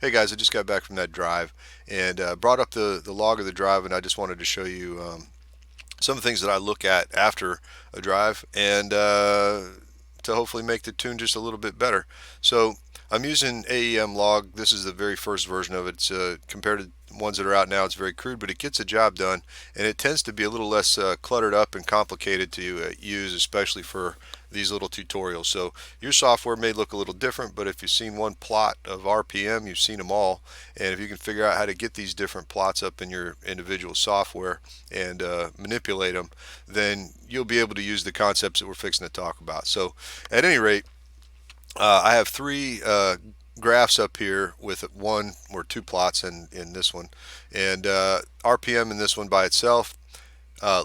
Hey guys, I just got back from that drive and brought up the log of the drive, and I just wanted to show you some of the things that I look at after a drive and to hopefully make the tune just a little bit better. So I'm using AEM log. This is the very first version of it. It's compared to ones that are out now, it's very crude, but it gets the job done, and it tends to be a little less cluttered up and complicated to use, especially for these little tutorials. So your software may look a little different, but if you've seen one plot of RPM, you've seen them all. And if you can figure out how to get these different plots up in your individual software and manipulate them, then you'll be able to use the concepts that we're fixing to talk about. So at any rate, I have three graphs up here with one or two plots in this one, and RPM in this one by itself,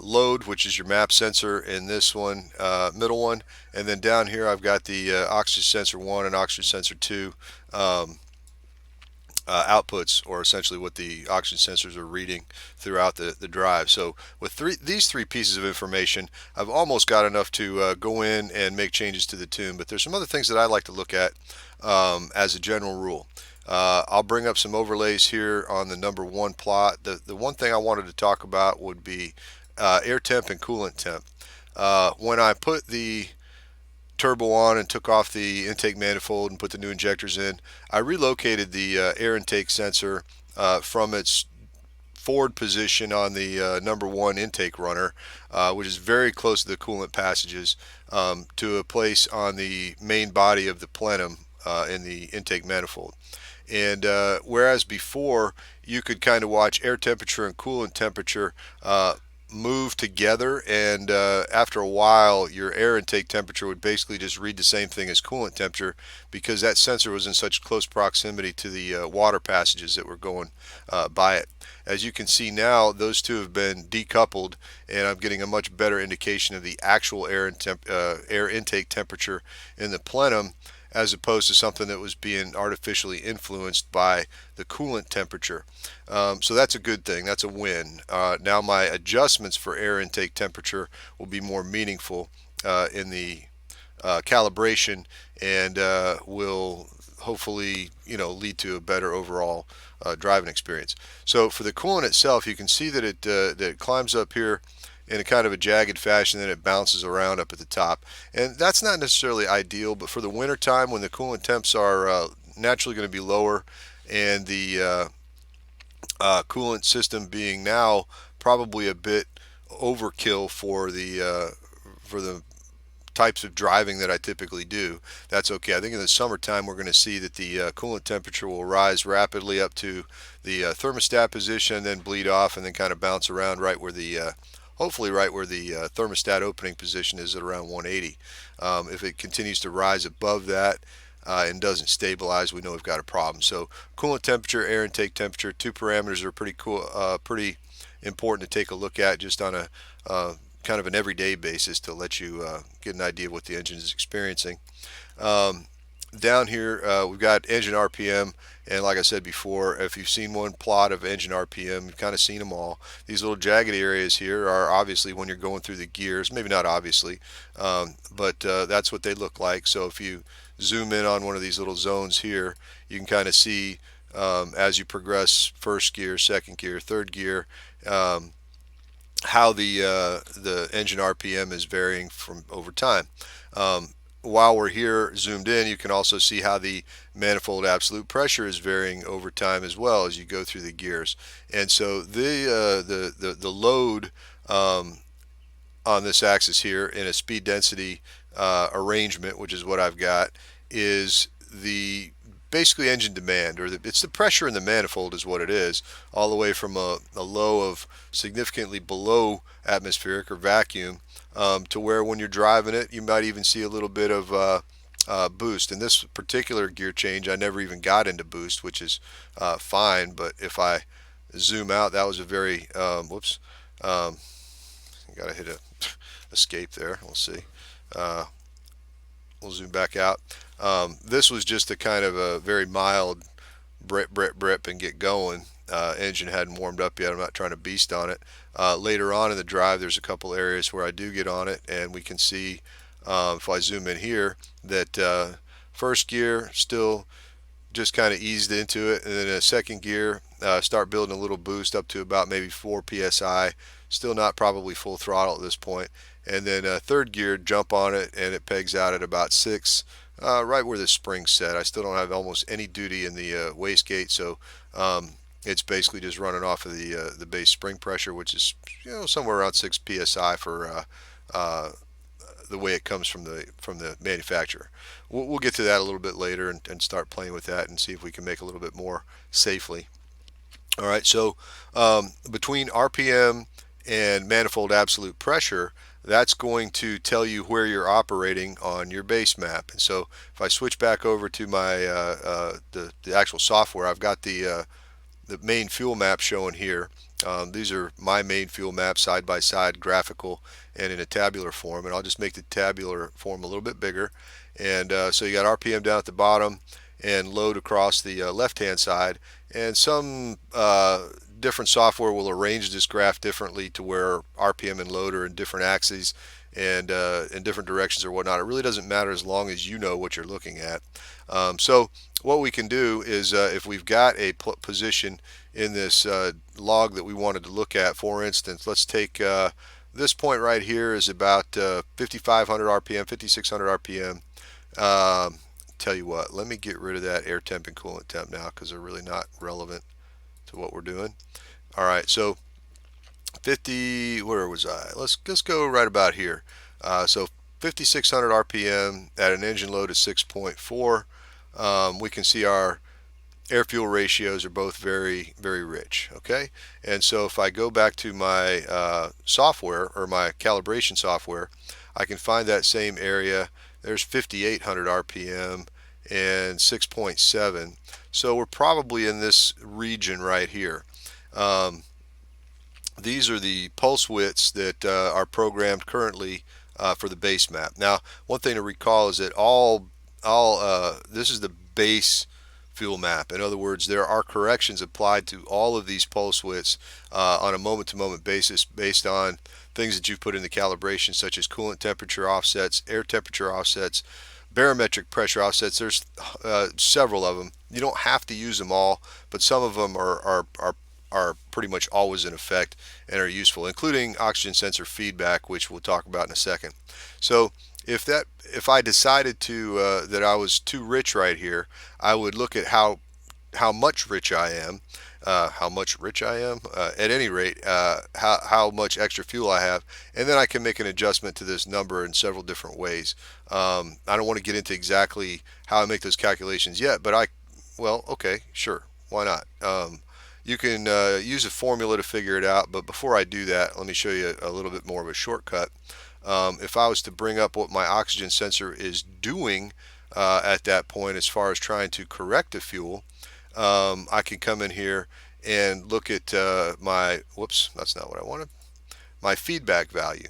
load, which is your map sensor in this one, middle one, and then down here I've got the oxygen sensor 1 and oxygen sensor 2 outputs, or essentially what the oxygen sensors are reading throughout the drive. So with these three pieces of information, I've almost got enough to go in and make changes to the tune, but there's some other things that I like to look at as a general rule. I'll bring up some overlays here on the number one plot. The one thing I wanted to talk about would be air temp and coolant temp. When I put the turbo on and took off the intake manifold and put the new injectors in, I relocated the air intake sensor from its forward position on the number one intake runner, which is very close to the coolant passages, to a place on the main body of the plenum in the intake manifold. And whereas before you could kind of watch air temperature and coolant temperature move together, and after a while your air intake temperature would basically just read the same thing as coolant temperature, because that sensor was in such close proximity to the water passages that were going by it. As you can see now, those two have been decoupled, and I'm getting a much better indication of the actual air intake temperature in the plenum, as opposed to something that was being artificially influenced by the coolant temperature. So that's a good thing. That's a win. Now my adjustments for air intake temperature will be more meaningful in the calibration, and will hopefully lead to a better overall driving experience. So for the coolant itself, you can see that it climbs up here in a kind of a jagged fashion, then it bounces around up at the top, and that's not necessarily ideal. But for the winter time, when the coolant temps are naturally going to be lower, and the coolant system being now probably a bit overkill for the types of driving that I typically do, that's okay. I think in the summertime we're going to see that the coolant temperature will rise rapidly up to the thermostat position, then bleed off, and then kind of bounce around right where the hopefully right where the thermostat opening position is, at around 180. If it continues to rise above that and doesn't stabilize, we know we've got a problem. So coolant temperature, air intake temperature, two parameters are pretty cool, pretty important to take a look at just on a kind of an everyday basis, to let you get an idea of what the engine is experiencing. Down here we've got engine RPM, and like I said before, if you've seen one plot of engine RPM, you've kind of seen them all. These little jagged areas here are obviously when you're going through the gears, maybe not obviously, but that's what they look like. So if you zoom in on one of these little zones here, you can kind of see as you progress first gear, second gear, third gear, how the engine RPM is varying from over time. While we're here zoomed in, you can also see how the manifold absolute pressure is varying over time as well as you go through the gears. And so the load on this axis here in a speed density arrangement, which is what I've got, is the basically engine demand, or it's the pressure in the manifold is what it is, all the way from a low of significantly below atmospheric or vacuum, to where when you're driving it, you might even see a little bit of boost. In this particular gear change, I never even got into boost, which is fine. But if I zoom out, that was a very whoops. I gotta hit a escape there. We'll see. We'll zoom back out. This was just a kind of a very mild brip and get going. Engine hadn't warmed up yet. I'm not trying to beast on it. Later on in the drive, there's a couple areas where I do get on it, and we can see, if I zoom in here, that first gear still just kind of eased into it, and then a second gear, start building a little boost up to about maybe 4 psi. Still not probably full throttle at this point. And then third gear, jump on it, and it pegs out at about 6, right where the spring's set. I still don't have almost any duty in the wastegate, so it's basically just running off of the base spring pressure, which is somewhere around 6 psi for the way it comes from the manufacturer. We'll get to that a little bit later and start playing with that and see if we can make a little bit more safely. All right, so between RPM and manifold absolute pressure, that's going to tell you where you're operating on your base map. And so if I switch back over to my the actual software, I've got the main fuel map shown here. These are my main fuel maps, side by side, graphical and in a tabular form, and I'll just make the tabular form a little bit bigger. And so you got RPM down at the bottom and load across the left hand side, and some different software will arrange this graph differently to where RPM and load are in different axes and in different directions or whatnot. It really doesn't matter as long as you know what you're looking at. So what we can do is if we've got a position in this log that we wanted to look at, for instance, let's take this point right here is about 5,500 RPM, 5,600 RPM. Tell you what, let me get rid of that air temp and coolant temp now because they're really not relevant to what we're doing. All right, so 50, where was I? Let's go right about here. So 5,600 RPM at an engine load of 6.4. We can see our air fuel ratios are both very rich. Okay, and so if I go back to my software or my calibration software, I can find that same area. There's 5,800 RPM and 6.7. So we're probably in this region right here. These are the pulse widths that are programmed currently for the base map. Now, one thing to recall is that this is the base fuel map. In other words, there are corrections applied to all of these pulse widths on a moment-to-moment basis based on things that you've put in the calibration, such as coolant temperature offsets, air temperature offsets, barometric pressure offsets. There's several of them. You don't have to use them all, but some of them are pretty much always in effect and are useful, including oxygen sensor feedback, which we'll talk about in a second. So if I decided to that I was too rich right here, I would look at how much rich I am, at any rate, how much extra fuel I have, and then I can make an adjustment to this number in several different ways. I don't want to get into exactly how I make those calculations yet, but well, okay, sure, why not? You can use a formula to figure it out, but before I do that, let me show you a little bit more of a shortcut. If I was to bring up what my oxygen sensor is doing at that point as far as trying to correct the fuel, I can come in here and look at my, whoops, that's not what I wanted, my feedback value.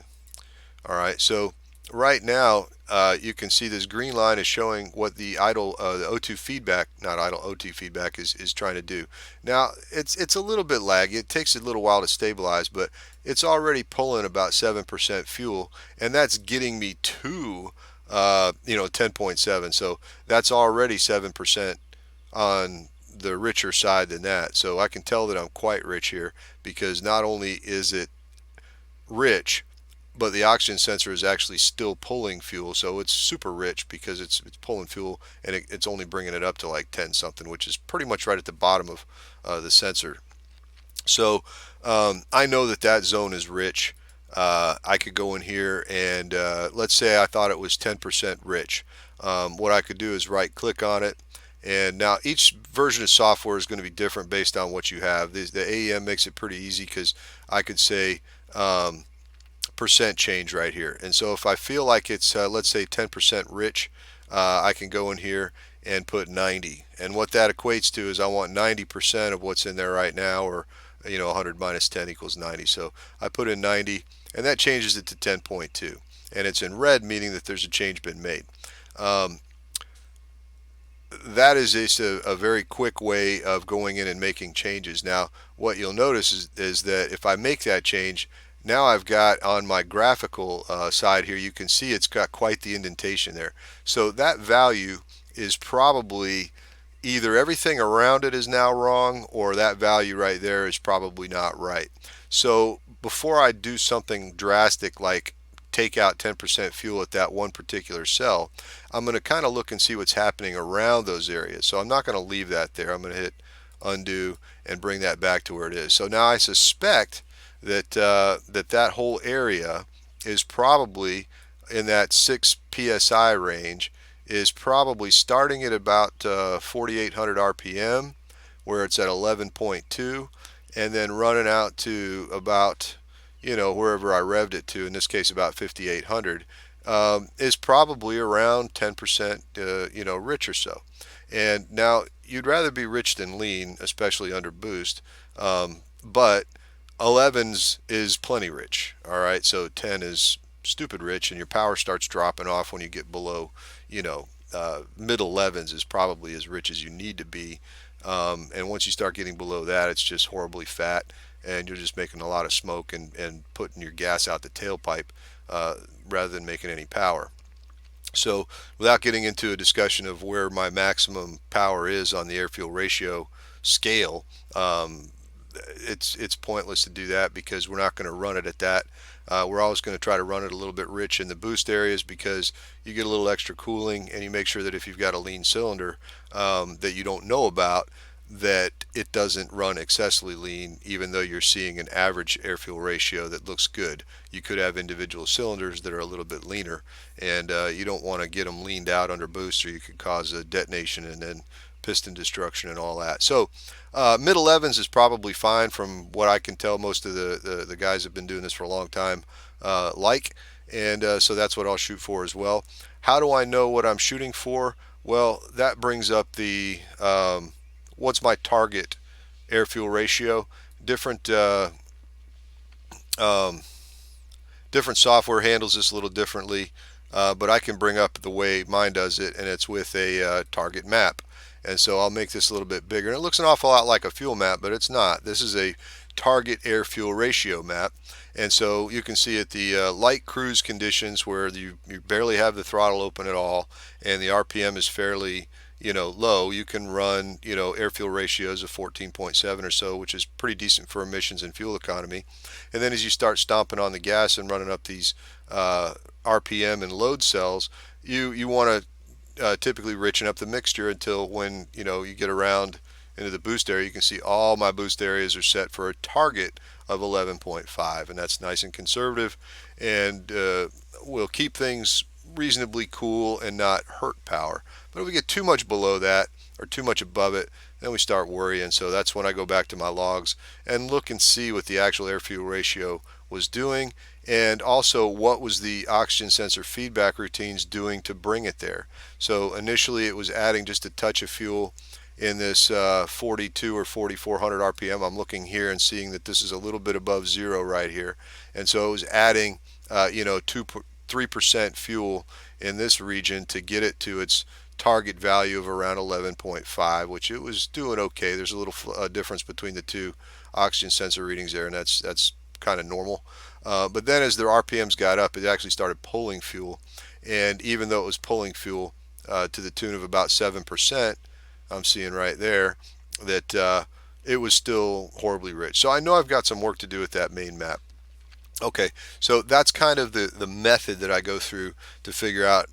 All right, so right now you can see this green line is showing what the idle, the O2 feedback, not idle, O2 feedback is trying to do. Now it's a little bit laggy. It takes a little while to stabilize, but it's already pulling about 7% fuel, and that's getting me to 10.7. So that's already 7% on the richer side than that. So I can tell that I'm quite rich here, because not only is it rich, but the oxygen sensor is actually still pulling fuel. So it's super rich because it's pulling fuel, and it's only bringing it up to like 10 something, which is pretty much right at the bottom of the sensor. So I know that zone is rich. I could go in here and let's say I thought it was 10% rich. What I could do is right click on it, and now each version of software is going to be different based on what you have. The AEM makes it pretty easy because I could say percent change right here, and so if I feel like it's let's say 10% rich, I can go in here and put 90, and what that equates to is I want 90% of what's in there right now, or 100 minus 10 equals 90. So I put in 90, and that changes it to 10.2, and it's in red, meaning that there's a change been made. That is just a very quick way of going in and making changes. Now what you'll notice is that if I make that change, now I've got on my graphical side here, you can see it's got quite the indentation there. So that value is probably either everything around it is now wrong or that value right there is probably not right. So before I do something drastic like take out 10% fuel at that one particular cell, I'm going to kind of look and see what's happening around those areas. So I'm not going to leave that there. I'm going to hit undo and bring that back to where it is. So now I suspect that that whole area is probably in that 6 psi range, is probably starting at about 4,800 RPM, where it's at 11.2, and then running out to about, wherever I revved it to, in this case about 5,800, is probably around 10%, rich or so. And now you'd rather be rich than lean, especially under boost, but 11s is plenty rich. All right, so 10 is stupid rich, and your power starts dropping off when you get below, mid 11s is probably as rich as you need to be. And once you start getting below that, it's just horribly fat, and you're just making a lot of smoke and putting your gas out the tailpipe rather than making any power. So without getting into a discussion of where my maximum power is on the air-fuel ratio scale, it's pointless to do that because we're not going to run it at that. We're always going to try to run it a little bit rich in the boost areas because you get a little extra cooling, and you make sure that if you've got a lean cylinder that you don't know about, that it doesn't run excessively lean, even though you're seeing an average air-fuel ratio that looks good. You could have individual cylinders that are a little bit leaner, and you don't want to get them leaned out under boost, or you could cause a detonation and then piston destruction and all that. So mid 11s is probably fine from what I can tell. Most of the guys have been doing this for a long time, and so that's what I'll shoot for as well. How do I know what I'm shooting for? Well, that brings up the what's my target air fuel ratio. Different different software handles this a little differently, but I can bring up the way mine does it, and it's with a target map. And so I'll make this a little bit bigger. And it looks an awful lot like a fuel map, but it's not. This is a target air fuel ratio map. And so you can see at the light cruise conditions where you barely have the throttle open at all, and the RPM is fairly low, you can run air fuel ratios of 14.7 or so, which is pretty decent for emissions and fuel economy. And then as you start stomping on the gas and running up these RPM and load cells, you want to typically richen up the mixture until when you get around into the boost area, you can see all my boost areas are set for a target of 11.5, and that's nice and conservative, and will keep things reasonably cool and not hurt power. But if we get too much below that or too much above it, then we start worrying. So that's when I go back to my logs and look and see what the actual air fuel ratio was doing, and also what was the oxygen sensor feedback routines doing to bring it there. So initially it was adding just a touch of fuel in this 42 or 4400 RPM. I'm looking here and seeing that this is a little bit above zero right here, and so it was adding 3% fuel in this region to get it to its target value of around 11.5, which it was doing okay. There's a little difference between the two oxygen sensor readings there, and that's kind of normal. But then as their RPMs got up, it actually started pulling fuel, and even though it was pulling fuel to the tune of about 7%, I'm seeing right there that it was still horribly rich. So I know I've got some work to do with that main map. Okay, so that's kind of the method that I go through to figure out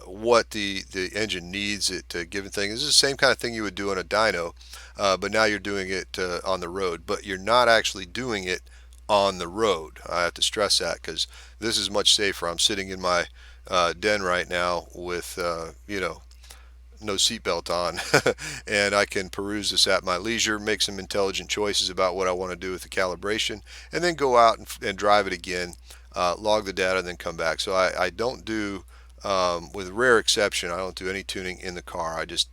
what the engine needs at a given thing. This is the same kind of thing you would do on a dyno, but now you're doing it on the road, but you're not actually doing it on the road. I have to stress that because this is much safer. I'm sitting in my den right now with no seatbelt on, and I can peruse this at my leisure, make some intelligent choices about what I want to do with the calibration, and then go out and drive it again, log the data, and then come back. So I don't do, with rare exception, I don't do any tuning in the car. I just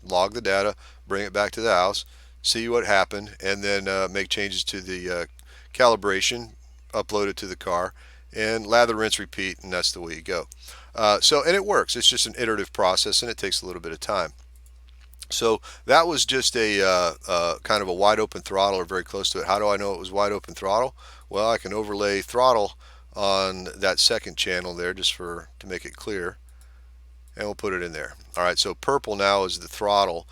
log the data, bring it back to the house, see what happened, and then make changes to the calibration, upload it to the car, and lather, rinse, repeat, and that's the way you go. And it works. It's just an iterative process, and it takes a little bit of time. So that was just a kind of a wide open throttle, or very close to it. How do I know it was wide open throttle? Well, I can overlay throttle on that second channel there just to make it clear. and we'll put it in there. All right, so purple now is the throttle.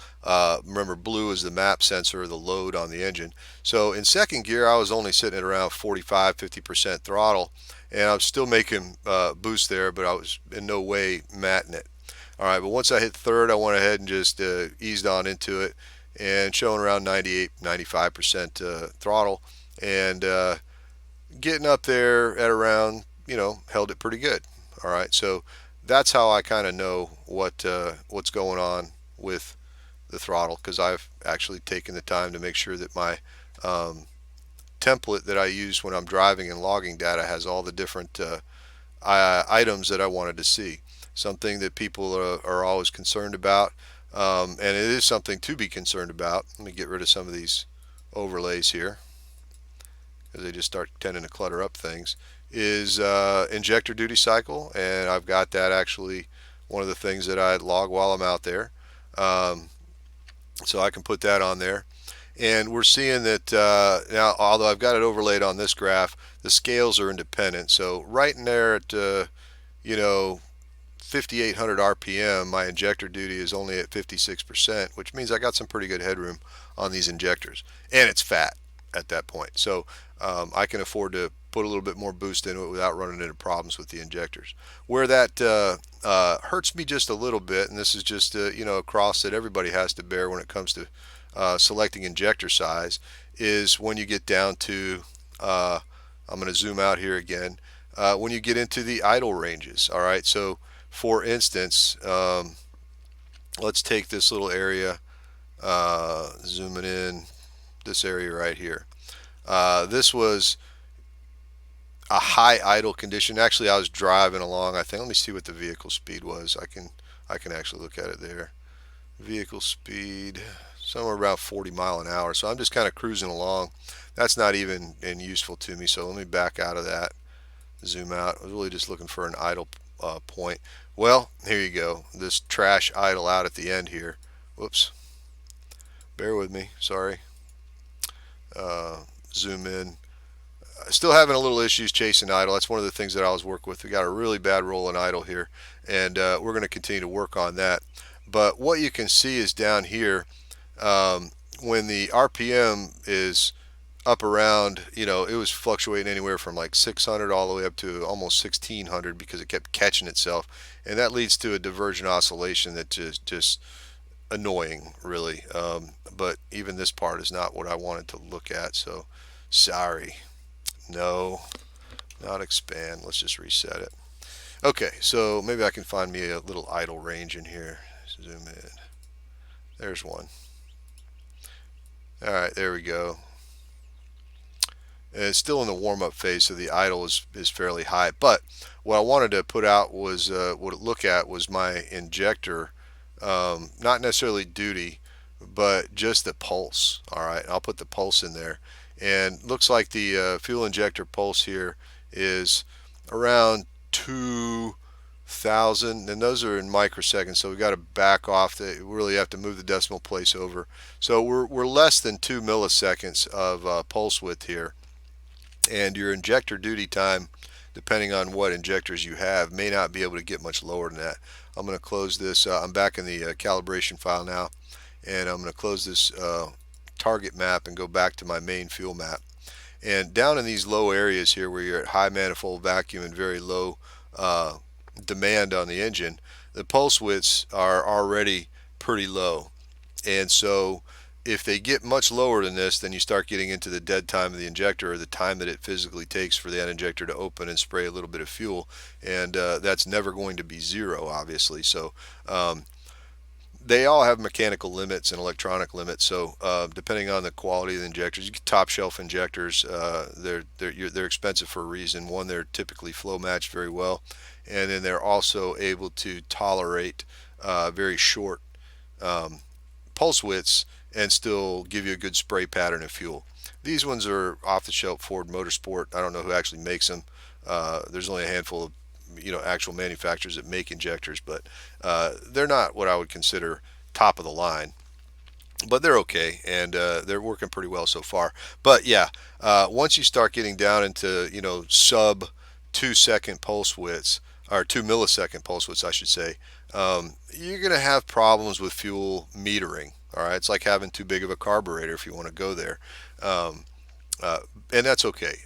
Remember, blue is the map sensor, the load on the engine. So in second gear, I was only sitting at around 45, 50% throttle, and I was still making boost there, but I was in no way matting it. All right, but once I hit third, I went ahead and just eased on into it and showing around 98, 95% throttle, and getting up there at around, held it pretty good. All right, so that's how I kind of know what's going on with the throttle, because I've actually taken the time to make sure that my um, template that I use when I'm driving and logging data has all the different items that I wanted to see. Something that people are always concerned about, and it is something to be concerned about. Let me get rid of some of these overlays here, because they just start tending to clutter up things, is injector duty cycle, and I've got that actually one of the things that I log while I'm out there. Um, so I can put that on there. And we're seeing that now, although I've got it overlaid on this graph, the scales are independent. So right in there at, you know, 5,800 RPM, my injector duty is only at 56%, which means I got some pretty good headroom on these injectors. And it's fat at that point. So I can afford to put a little bit more boost into it without running into problems with the injectors. Where that hurts me just a little bit, and this is just a cross that everybody has to bear when it comes to selecting injector size, is when you get down to, I'm going to zoom out here again, when you get into the idle ranges. All right, so for instance, let's take this little area, zooming in, this area right here. This was a high idle condition. Actually, I was driving along, I think. Let me see what the vehicle speed was. I can actually look at it there. Vehicle speed somewhere around 40 mile an hour. So I'm just kind of cruising along. That's not even useful to me. So let me back out of that. Zoom out. I was really just looking for an idle point. Well, here you go. This trash idle out at the end here. Whoops. Bear with me. Sorry. Zoom in. Still having a little issues chasing idle. That's one of the things that I was working with. We got a really bad roll in idle here, and we're going to continue to work on that. But what you can see is down here, when the RPM is up around, it was fluctuating anywhere from like 600 all the way up to almost 1600 because it kept catching itself, and that leads to a divergent oscillation that just annoying, really. But even this part is not what I wanted to look at, so sorry. No, not expand. Let's just reset it. Okay, so maybe I can find me a little idle range in here. Zoom in. There's one. All right, there we go. And it's still in the warm-up phase, so the idle is fairly high. But what I wanted to put out was look at was my injector, not necessarily duty, but just the pulse. All right, I'll put the pulse in there, and looks like the fuel injector pulse here is around 2,000, and those are in microseconds, so we got to back off. We really have to move the decimal place over. So we're less than 2 milliseconds of pulse width here, and your injector duty time, depending on what injectors you have, may not be able to get much lower than that. I'm going to close this. I'm back in the calibration file now, and I'm going to close this target map and go back to my main fuel map. And down in these low areas here where you're at high manifold vacuum and very low demand on the engine, the pulse widths are already pretty low. And so if they get much lower than this, then you start getting into the dead time of the injector, or the time that it physically takes for that injector to open and spray a little bit of fuel. And that's never going to be zero, obviously. So they all have mechanical limits and electronic limits. So depending on the quality of the injectors, you get top shelf injectors. They're expensive for a reason. One, they're typically flow matched very well, and then they're also able to tolerate very short pulse widths and still give you a good spray pattern of fuel. These ones are off the shelf Ford Motorsport. I don't know who actually makes them. There's only a handful of actual manufacturers that make injectors, but they're not what I would consider top of the line, but they're okay, and they're working pretty well so far. But yeah, once you start getting down into sub 2 second pulse widths, or 2 millisecond pulse widths, I should say, you're going to have problems with fuel metering. All right, it's like having too big of a carburetor if you want to go there, um, uh, and that's okay.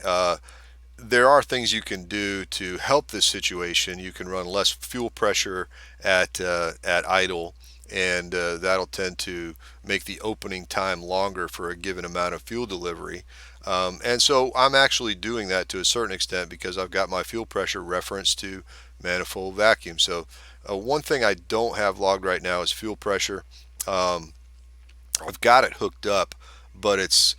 There are things you can do to help this situation. You can run less fuel pressure at idle, and that'll tend to make the opening time longer for a given amount of fuel delivery. And so I'm actually doing that to a certain extent because I've got my fuel pressure referenced to manifold vacuum. So one thing I don't have logged right now is fuel pressure. Um, I've got it hooked up, but it's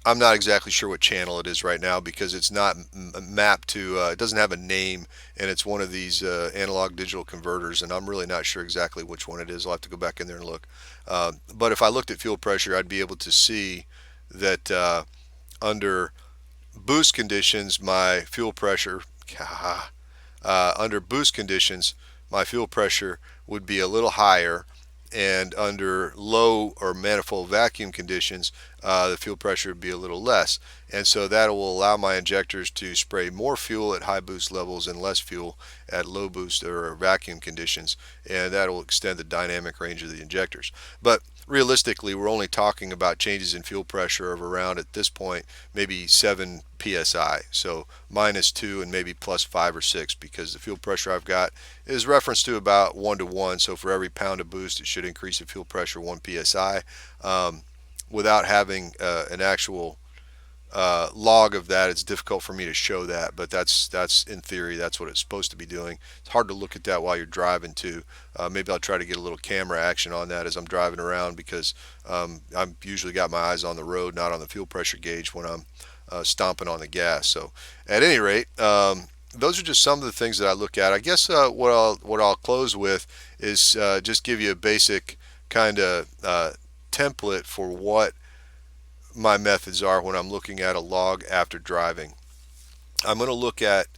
I'm not exactly sure what channel it is right now because it's not mapped to, it doesn't have a name, and it's one of these analog digital converters, and I'm really not sure exactly which one it is. I'll have to go back in there and look. But if I looked at fuel pressure, I'd be able to see that under boost conditions, my fuel pressure, under boost conditions, my fuel pressure would be a little higher, and under low or manifold vacuum conditions, the fuel pressure would be a little less. And so that will allow my injectors to spray more fuel at high boost levels and less fuel at low boost or vacuum conditions, and that will extend the dynamic range of the injectors. But realistically, we're only talking about changes in fuel pressure of around, at this point, maybe 7 psi, so -2 and maybe +5 or 6, because the fuel pressure I've got is referenced to about 1 to 1. So for every pound of boost, it should increase the fuel pressure 1 psi. Without having an actual log of that, it's difficult for me to show that, but that's in theory, that's what it's supposed to be doing. It's hard to look at that while you're driving too. Maybe I'll try to get a little camera action on that as I'm driving around, because I've usually got my eyes on the road, not on the fuel pressure gauge when I'm stomping on the gas. So at any rate, those are just some of the things that I look at. I guess what I'll close with is just give you a basic kind of template for what my methods are when I'm looking at a log after driving. I'm going to look at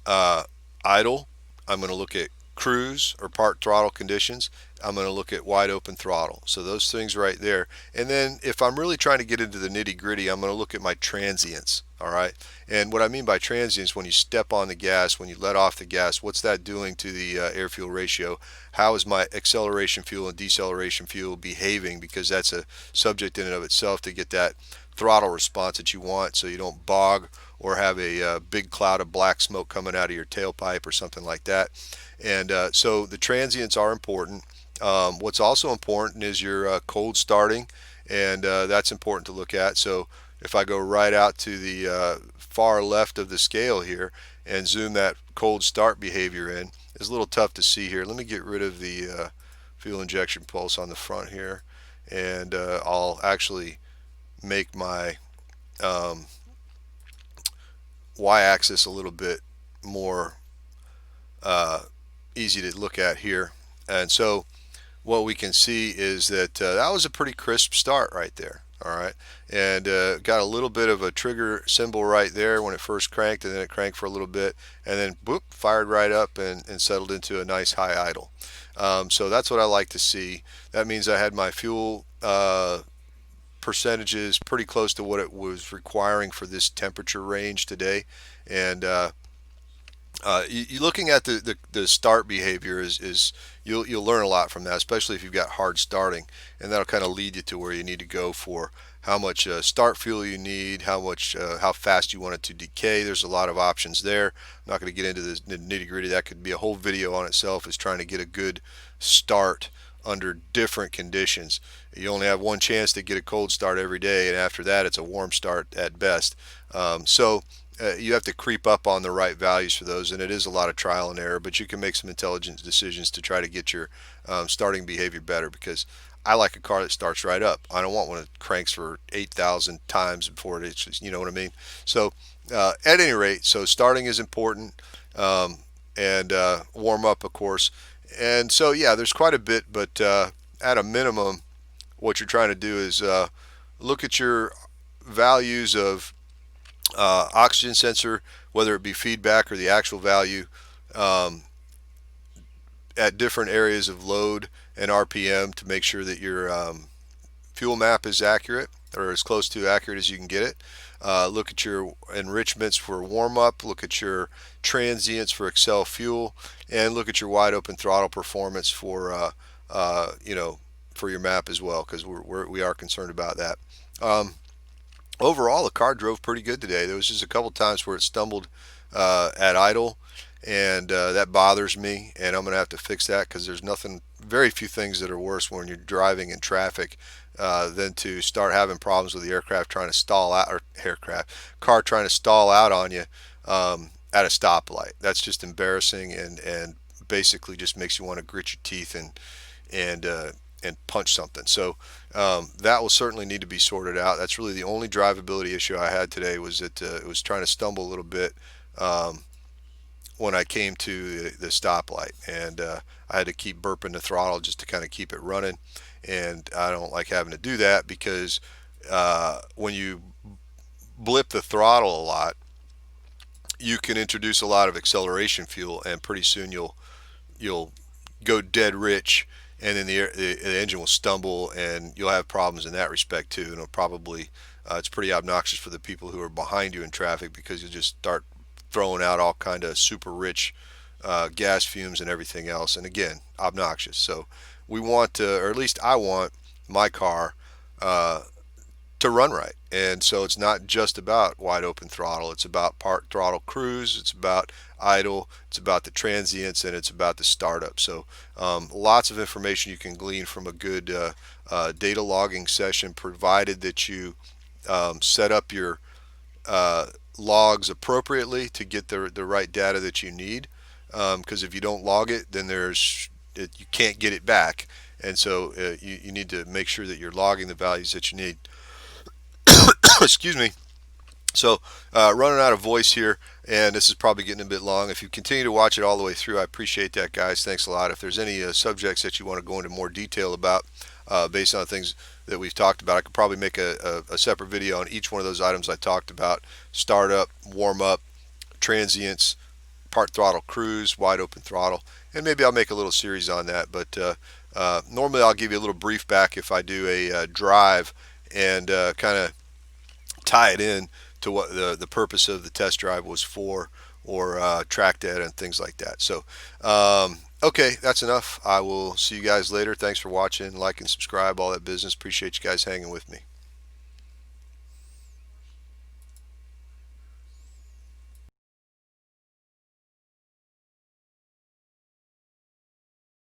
idle. I'm going to look at cruise or part throttle conditions. I'm going to look at wide open throttle. So those things right there. And then if I'm really trying to get into the nitty gritty, I'm going to look at my transients. All right. And what I mean by transients, when you step on the gas, when you let off the gas, what's that doing to the air fuel ratio? How is my acceleration fuel and deceleration fuel behaving? Because that's a subject in and of itself, to get that throttle response that you want, so you don't bog or have a big cloud of black smoke coming out of your tailpipe or something like that. And so the transients are important. What's also important is your cold starting, and that's important to look at. So if I go right out to the far left of the scale here and zoom that cold start behavior in, it's a little tough to see here. Let me get rid of the fuel injection pulse on the front here, and I'll actually make my y-axis a little bit more easy to look at here. And so what we can see is that that was a pretty crisp start right there. All right, and got a little bit of a trigger symbol right there when it first cranked, and then it cranked for a little bit, and then boop, fired right up and settled into a nice high idle. So that's what I like to see. That means I had my fuel percentages pretty close to what it was requiring for this temperature range today. And you looking at the start behavior is you'll learn a lot from that, especially if you've got hard starting, and that'll kind of lead you to where you need to go for how much start fuel you need, how fast you want it to decay. There's a lot of options there. I'm not going to get into the nitty gritty. That could be a whole video on itself, is trying to get a good start under different conditions. You only have one chance to get a cold start every day, and after that it's a warm start at best. So you have to creep up on the right values for those, and it is a lot of trial and error, but you can make some intelligent decisions to try to get your starting behavior better, because I like a car that starts right up. I don't want one that cranks for 8,000 times before it just, you know what I mean? So at any rate, so starting is important, and warm up, of course. And so yeah, there's quite a bit, but at a minimum, what you're trying to do is look at your values of oxygen sensor, whether it be feedback or the actual value, at different areas of load and RPM, to make sure that your fuel map is accurate, or as close to accurate as you can get it. Look at your enrichments for warm up. Look at your transients for Excel fuel, and look at your wide open throttle performance for for your map as well, because we are concerned about that. Um, Overall, the car drove pretty good today. There was just a couple times where it stumbled at idle, and that bothers me. And I'm going to have to fix that, because there's very few things that are worse when you're driving in traffic than to start having problems with the aircraft trying to stall out, or car trying to stall out on you at a stoplight. That's just embarrassing, and basically just makes you want to grit your teeth and uh, and punch something. So that will certainly need to be sorted out. That's really the only drivability issue I had today, was that it was trying to stumble a little bit um, when I came to the stoplight, and I had to keep burping the throttle just to kind of keep it running. And I don't like having to do that, because when you blip the throttle a lot, you can introduce a lot of acceleration fuel, and pretty soon you'll go dead rich, and then the engine will stumble, and you'll have problems in that respect too. And it'll probably it's pretty obnoxious for the people who are behind you in traffic, because you'll just start throwing out all kind of super rich gas fumes and everything else. And again, obnoxious. So we want to, or at least I want, my car uh, to run right. And so it's not just about wide open throttle. It's about part throttle cruise. It's about idle. It's about the transients, and it's about the startup. So lots of information you can glean from a good data logging session, provided that you set up your uh, logs appropriately to get the right data that you need. Because if you don't log it, then you can't get it back. And so you need to make sure that you're logging the values that you need. Excuse me. So, running out of voice here, and this is probably getting a bit long. If you continue to watch it all the way through, I appreciate that, guys. Thanks a lot. If there's any subjects that you want to go into more detail about, based on things that we've talked about, I could probably make a separate video on each one of those items I talked about: startup, warm up, transients, part throttle cruise, wide open throttle, and maybe I'll make a little series on that. But normally I'll give you a little brief back if I do a drive, and kind of tie it in to what the purpose of the test drive was for, or track data and things like that. So, okay, that's enough. I will see you guys later. Thanks for watching. Like and subscribe, all that business. Appreciate you guys hanging with me.